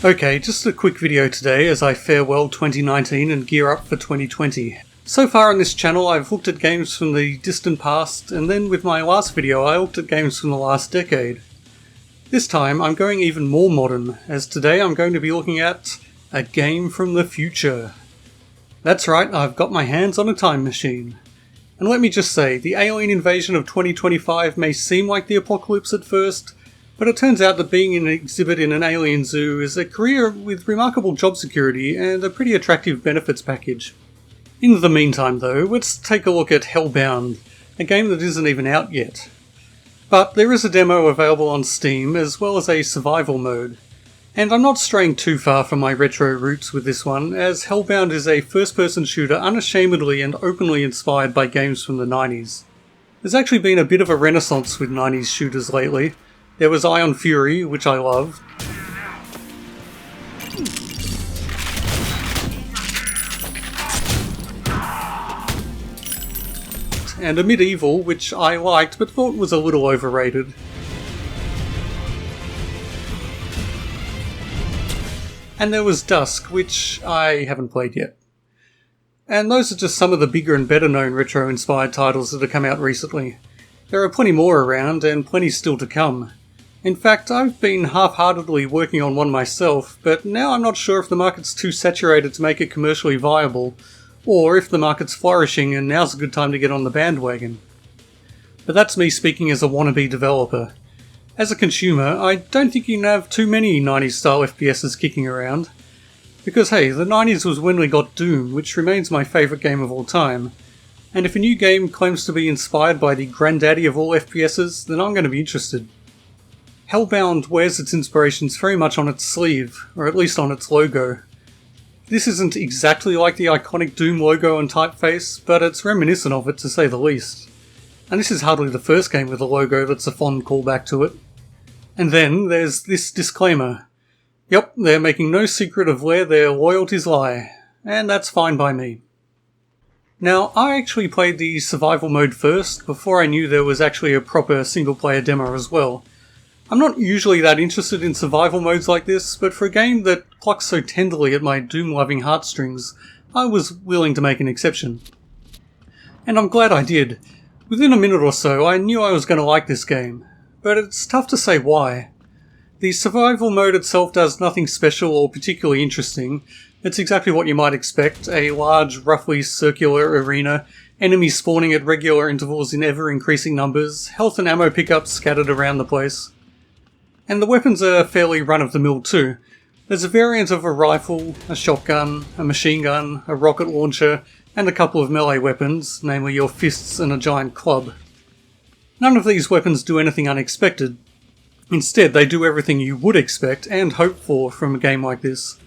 Okay, just a quick video today as I farewell 2019 and gear up for 2020. So far on this channel I've looked at games from the distant past, and then with my last video I looked at games from the last decade. This time I'm going even more modern, as today I'm going to be looking at a game from the future. That's right, I've got my hands on a time machine. And let me just say, the alien invasion of 2025 may seem like the apocalypse at first, but it turns out that being an exhibit in an alien zoo is a career with remarkable job security and a pretty attractive benefits package. In the meantime though, let's take a look at Hellbound, a game that isn't even out yet. But there is a demo available on Steam, as well as a survival mode. And I'm not straying too far from my retro roots with this one, as Hellbound is a first-person shooter unashamedly and openly inspired by games from the 90s. There's actually been a bit of a renaissance with 90s shooters lately. There was Ion Fury, which I loved. And a Medieval, which I liked but thought was a little overrated. And there was Dusk, which I haven't played yet. And those are just some of the bigger and better known retro-inspired titles that have come out recently. There are plenty more around, and plenty still to come. In fact, I've been half-heartedly working on one myself, but now I'm not sure if the market's too saturated to make it commercially viable, or if the market's flourishing and now's a good time to get on the bandwagon. But that's me speaking as a wannabe developer. As a consumer, I don't think you can have too many 90s style FPSs kicking around. Because hey, the 90s was when we got Doom, which remains my favourite game of all time. And if a new game claims to be inspired by the granddaddy of all FPSs, then I'm going to be interested. Hellbound wears its inspirations very much on its sleeve, or at least on its logo. This isn't exactly like the iconic Doom logo and typeface, but it's reminiscent of it to say the least. And this is hardly the first game with a logo that's a fond callback to it. And then there's this disclaimer. Yep, they're making no secret of where their loyalties lie, and that's fine by me. Now, I actually played the survival mode first, before I knew there was actually a proper single-player demo as well. I'm not usually that interested in survival modes like this, but for a game that plucks so tenderly at my Doom-loving heartstrings, I was willing to make an exception. And I'm glad I did. Within a minute or so, I knew I was going to like this game, but it's tough to say why. The survival mode itself does nothing special or particularly interesting. It's exactly what you might expect, a large, roughly circular arena, enemies spawning at regular intervals in ever-increasing numbers, health and ammo pickups scattered around the place. And the weapons are fairly run-of-the-mill too. There's a variant of a rifle, a shotgun, a machine gun, a rocket launcher, and a couple of melee weapons, namely your fists and a giant club. None of these weapons do anything unexpected. Instead, they do everything you would expect and hope for from a game like this.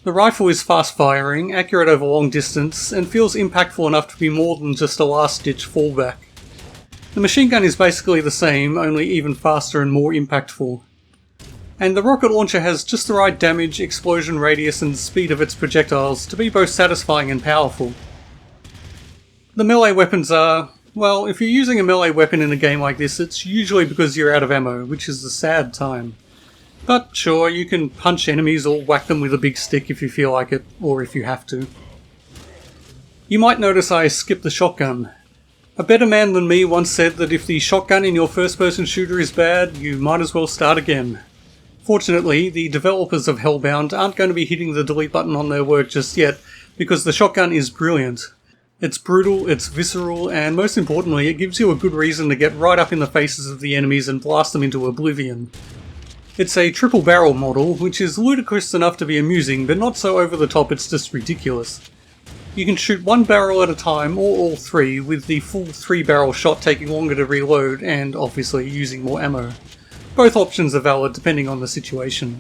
The rifle is fast-firing, accurate over long distance, and feels impactful enough to be more than just a last-ditch fallback. The machine gun is basically the same, only even faster and more impactful. And the rocket launcher has just the right damage, explosion radius and speed of its projectiles to be both satisfying and powerful. The melee weapons are, well, if you're using a melee weapon in a game like this, it's usually because you're out of ammo, which is a sad time. But sure, you can punch enemies or whack them with a big stick if you feel like it, or if you have to. You might notice I skipped the shotgun. A better man than me once said that if the shotgun in your first-person shooter is bad, you might as well start again. Fortunately, the developers of Hellbound aren't going to be hitting the delete button on their work just yet, because the shotgun is brilliant. It's brutal, it's visceral, and most importantly, it gives you a good reason to get right up in the faces of the enemies and blast them into oblivion. It's a triple barrel model, which is ludicrous enough to be amusing, but not so over the top it's just ridiculous. You can shoot one barrel at a time, or all three, with the full 3-barrel shot taking longer to reload and, obviously, using more ammo. Both options are valid depending on the situation.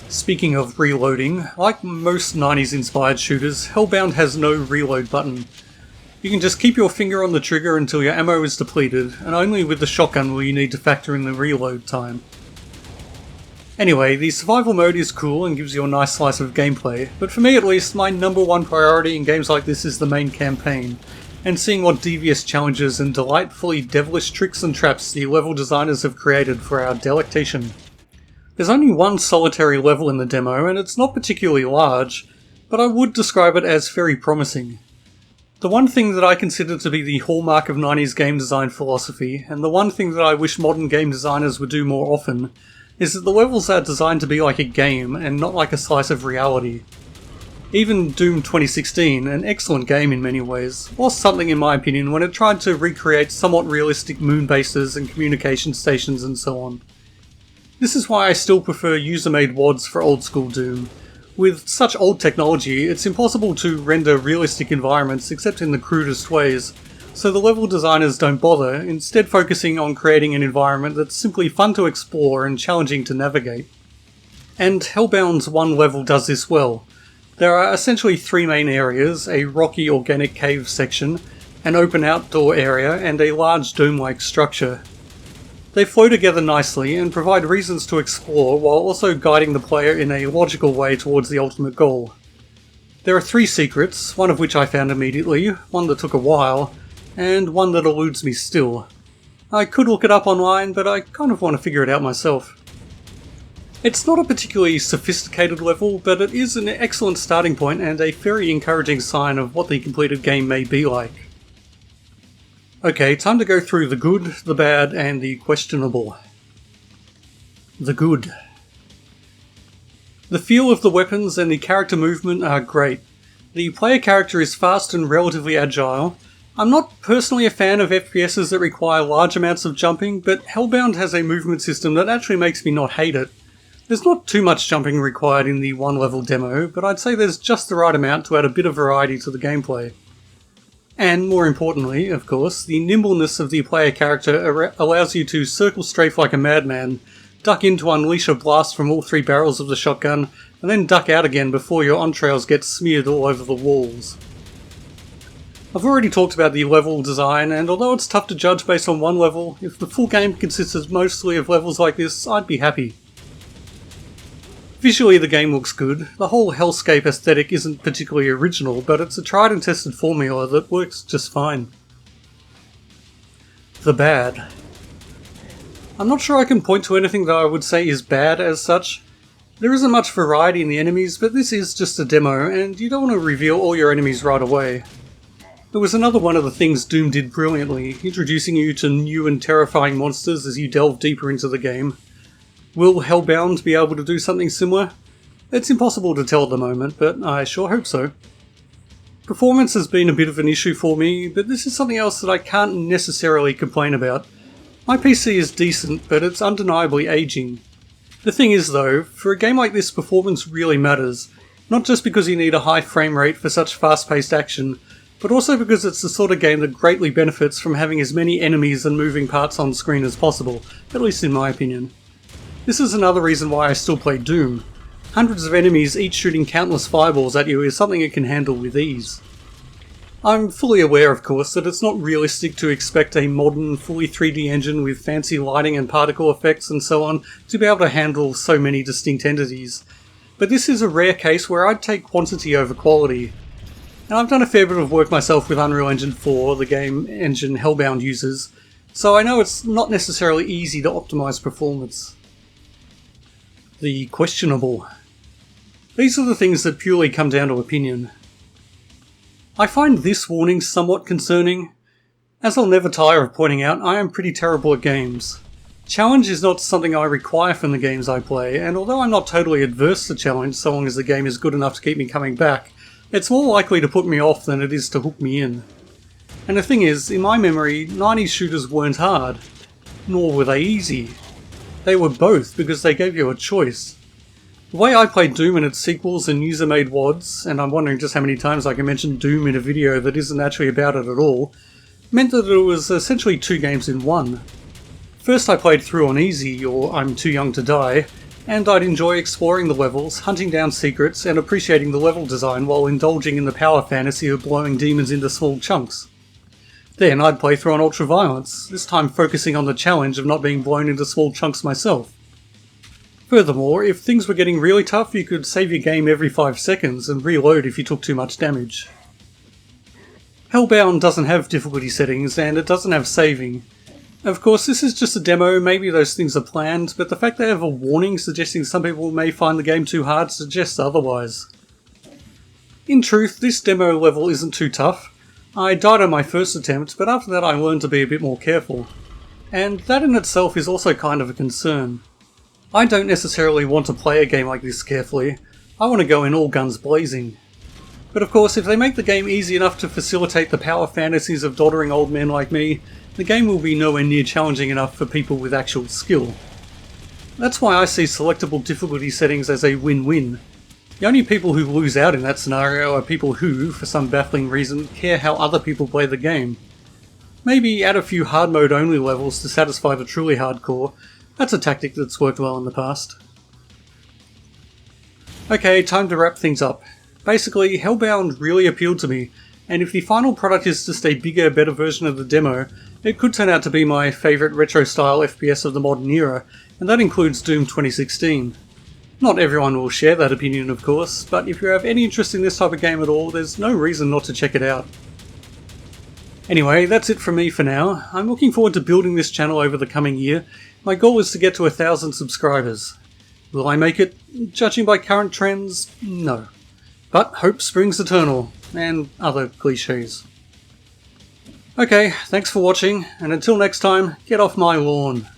Speaking of reloading, like most 90s inspired shooters, Hellbound has no reload button. You can just keep your finger on the trigger until your ammo is depleted, and only with the shotgun will you need to factor in the reload time. Anyway, the survival mode is cool and gives you a nice slice of gameplay, but for me at least, my number one priority in games like this is the main campaign, and seeing what devious challenges and delightfully devilish tricks and traps the level designers have created for our delectation. There's only one solitary level in the demo, and it's not particularly large, but I would describe it as very promising. The one thing that I consider to be the hallmark of 90s game design philosophy, and the one thing that I wish modern game designers would do more often, is that the levels are designed to be like a game and not like a slice of reality. Even Doom 2016, an excellent game in many ways, lost something in my opinion when it tried to recreate somewhat realistic moon bases and communication stations and so on. This is why I still prefer user-made WODs for old school Doom. With such old technology, it's impossible to render realistic environments except in the crudest ways, so the level designers don't bother, instead focusing on creating an environment that's simply fun to explore and challenging to navigate. And Hellbound's one level does this well. There are essentially three main areas: a rocky organic cave section, an open outdoor area, and a large dome-like structure. They flow together nicely and provide reasons to explore while also guiding the player in a logical way towards the ultimate goal. There are three secrets, one of which I found immediately, one that took a while, and one that eludes me still. I could look it up online, but I kind of want to figure it out myself. It's not a particularly sophisticated level, but it is an excellent starting point and a very encouraging sign of what the completed game may be like. Okay, time to go through the good, the bad, and the questionable. The good. The feel of the weapons and the character movement are great. The player character is fast and relatively agile. I'm not personally a fan of FPSs that require large amounts of jumping, but Hellbound has a movement system that actually makes me not hate it. There's not too much jumping required in the one-level demo, but I'd say there's just the right amount to add a bit of variety to the gameplay. And more importantly, of course, the nimbleness of the player character allows you to circle strafe like a madman, duck in to unleash a blast from all three barrels of the shotgun, and then duck out again before your entrails get smeared all over the walls. I've already talked about the level design, and although it's tough to judge based on one level, if the full game consisted mostly of levels like this, I'd be happy. Visually the game looks good. The whole hellscape aesthetic isn't particularly original, but it's a tried and tested formula that works just fine. The bad. I'm not sure I can point to anything that I would say is bad as such. There isn't much variety in the enemies, but this is just a demo, and you don't want to reveal all your enemies right away. There was another one of the things Doom did brilliantly, introducing you to new and terrifying monsters as you delve deeper into the game. Will Hellbound be able to do something similar? It's impossible to tell at the moment, but I sure hope so. Performance has been a bit of an issue for me, but this is something else that I can't necessarily complain about. My PC is decent, but it's undeniably aging. The thing is though, for a game like this, performance really matters, not just because you need a high frame rate for such fast-paced action, but also because it's the sort of game that greatly benefits from having as many enemies and moving parts on screen as possible, at least in my opinion. This is another reason why I still play Doom. Hundreds of enemies each shooting countless fireballs at you is something it can handle with ease. I'm fully aware, of course, that it's not realistic to expect a modern, fully 3D engine with fancy lighting and particle effects and so on to be able to handle so many distinct entities. But this is a rare case where I'd take quantity over quality. And I've done a fair bit of work myself with Unreal Engine 4, the game engine Hellbound uses, so I know it's not necessarily easy to optimise performance. The questionable. These are the things that purely come down to opinion. I find this warning somewhat concerning. As I'll never tire of pointing out, I am pretty terrible at games. Challenge is not something I require from the games I play, and although I'm not totally adverse to challenge so long as the game is good enough to keep me coming back, it's more likely to put me off than it is to hook me in. And the thing is, in my memory, 90s shooters weren't hard, nor were they easy. They were both, because they gave you a choice. The way I played Doom and its sequels and user-made WODs, and I'm wondering just how many times I can mention Doom in a video that isn't actually about it at all, meant that it was essentially two games in one. First I played through on easy, or I'm Too Young to Die, and I'd enjoy exploring the levels, hunting down secrets, and appreciating the level design while indulging in the power fantasy of blowing demons into small chunks. Then I'd play through on ultra-violence, this time focusing on the challenge of not being blown into small chunks myself. Furthermore, if things were getting really tough, you could save your game every 5 seconds and reload if you took too much damage. Hellbound doesn't have difficulty settings, and it doesn't have saving. Of course, this is just a demo, maybe those things are planned, but the fact they have a warning suggesting some people may find the game too hard suggests otherwise. In truth, this demo level isn't too tough. I died on my first attempt, but after that I learned to be a bit more careful. And that in itself is also kind of a concern. I don't necessarily want to play a game like this carefully, I want to go in all guns blazing. But of course, if they make the game easy enough to facilitate the power fantasies of doddering old men like me, the game will be nowhere near challenging enough for people with actual skill. That's why I see selectable difficulty settings as a win-win. The only people who lose out in that scenario are people who, for some baffling reason, care how other people play the game. Maybe add a few hard mode only levels to satisfy the truly hardcore. That's a tactic that's worked well in the past. Okay, time to wrap things up. Basically, Hellbound really appealed to me, and if the final product is just a bigger, better version of the demo, it could turn out to be my favourite retro-style FPS of the modern era, and that includes Doom 2016. Not everyone will share that opinion, of course, but if you have any interest in this type of game at all, there's no reason not to check it out. Anyway, that's it from me for now. I'm looking forward to building this channel over the coming year. My goal is to get to 1,000 subscribers. Will I make it? Judging by current trends, no. But hope springs eternal, and other cliches. Okay, thanks for watching, and until next time, get off my lawn.